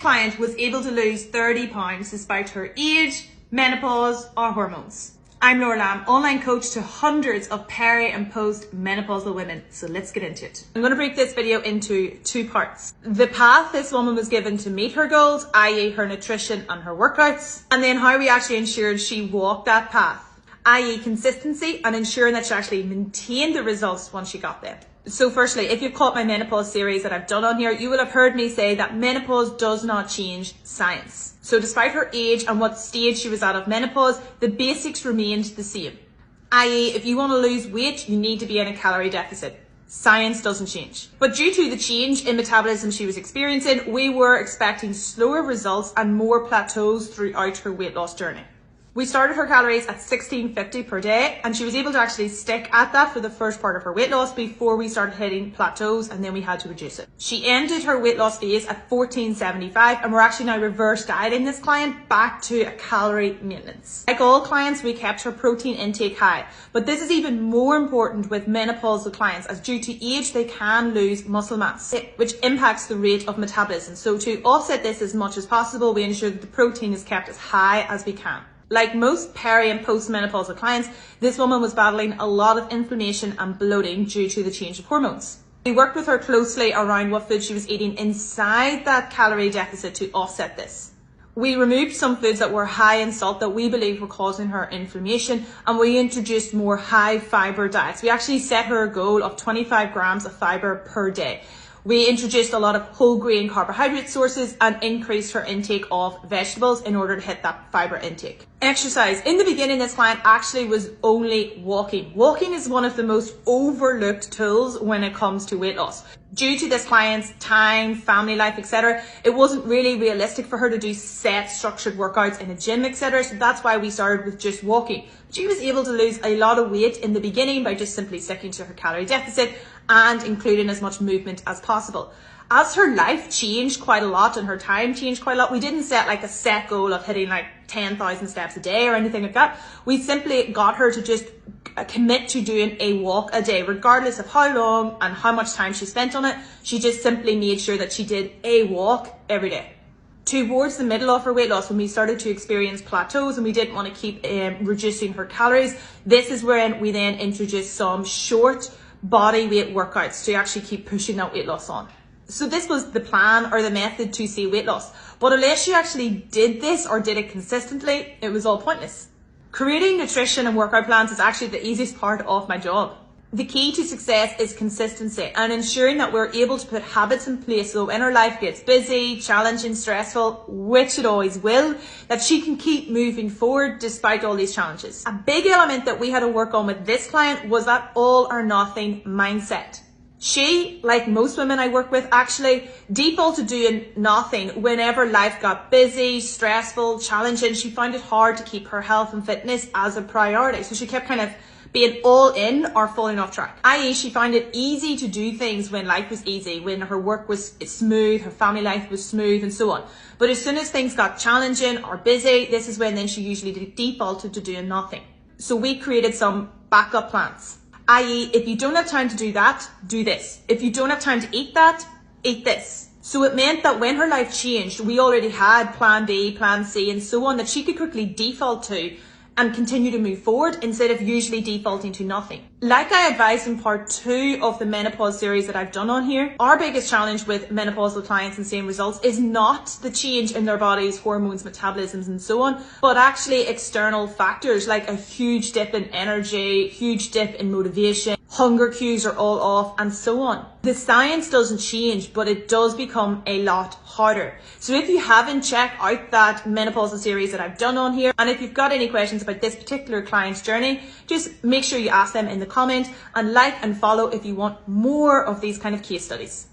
client was able to lose 30 pounds despite her age, menopause or hormones. I'm Laura Lamb, online coach to hundreds of peri and post-menopausal women. So let's get into it. I'm going to break this video into two parts. The path this woman was given to meet her goals, i.e. her nutrition and her workouts, and then how we actually ensured she walked that path, i.e. consistency and ensuring that she actually maintained the results once she got there. So firstly, if you've caught my menopause series that I've done on here, you will have heard me say that menopause does not change science. So despite her age and what stage she was at of menopause, the basics remained the same. i.e. if you want to lose weight, you need to be in a calorie deficit. Science doesn't change. But due to the change in metabolism she was experiencing, we were expecting slower results and more plateaus throughout her weight loss journey. We started her calories at 1650 per day, and she was able to actually stick at that for the first part of her weight loss before we started hitting plateaus, and then we had to reduce it. She ended her weight loss phase at 1475, and we're actually now reverse dieting this client back to a calorie maintenance. Like all clients, we kept her protein intake high, but this is even more important with menopausal clients, as due to age they can lose muscle mass, which impacts the rate of metabolism. So to offset this as much as possible, we ensure that the protein is kept as high as we can. Like most peri and postmenopausal clients, this woman was battling a lot of inflammation and bloating due to the change of hormones. We worked with her closely around what food she was eating inside that calorie deficit to offset this. We removed some foods that were high in salt that we believed were causing her inflammation, and we introduced more high fiber diets. We actually set her a goal of 25 grams of fiber per day. We introduced a lot of whole grain carbohydrate sources and increased her intake of vegetables in order to hit that fiber intake. Exercise. In the beginning, this client actually was only walking. Walking is one of the most overlooked tools when it comes to weight loss. Due to this client's time, family life, etc., it wasn't really realistic for her to do set structured workouts in a gym, etc. So that's why we started with just walking. She was able to lose a lot of weight in the beginning by just simply sticking to her calorie deficit and including as much movement as possible. As her life changed quite a lot and her time changed quite a lot, we didn't set like a set goal of hitting like 10,000 steps a day or anything like that. We simply got her to just commit to doing a walk a day, regardless of how long and how much time she spent on it. She just simply made sure that she did a walk every day. Towards the middle of her weight loss, when we started to experience plateaus and we didn't want to keep reducing her calories, this is when we then introduced some short body weight workouts to actually keep pushing that weight loss on. So this was the plan or the method to see weight loss. But unless you actually did this or did it consistently, it was all pointless. Creating nutrition and workout plans is actually the easiest part of my job. The key to success is consistency and ensuring that we're able to put habits in place so when her life gets busy, challenging, stressful, which it always will, that she can keep moving forward despite all these challenges. A big element that we had to work on with this client was that all or nothing mindset. She, like most women I work with, actually defaulted doing nothing whenever life got busy, stressful, challenging. She found it hard to keep her health and fitness as a priority. So she kept kind of being all in or falling off track. i.e. she found it easy to do things when life was easy, when her work was smooth, her family life was smooth and so on. But as soon as things got challenging or busy, this is when then she usually defaulted to doing nothing. So we created some backup plans. i.e. if you don't have time to do that, do this. If you don't have time to eat that, eat this. So it meant that when her life changed, we already had plan B, plan C and so on that she could quickly default to and continue to move forward instead of usually defaulting to nothing. Like I advised in part 2 of the menopause series that I've done on here, our biggest challenge with menopausal clients and seeing results is not the change in their bodies, hormones, metabolisms and so on, but actually external factors like a huge dip in energy, huge dip in motivation, hunger cues are all off and so on. The science doesn't change, but it does become a lot harder. So if you haven't checked out that menopausal series that I've done on here, and if you've got any questions about this particular client's journey, just make sure you ask them in the comment and like and follow if you want more of these kind of case studies.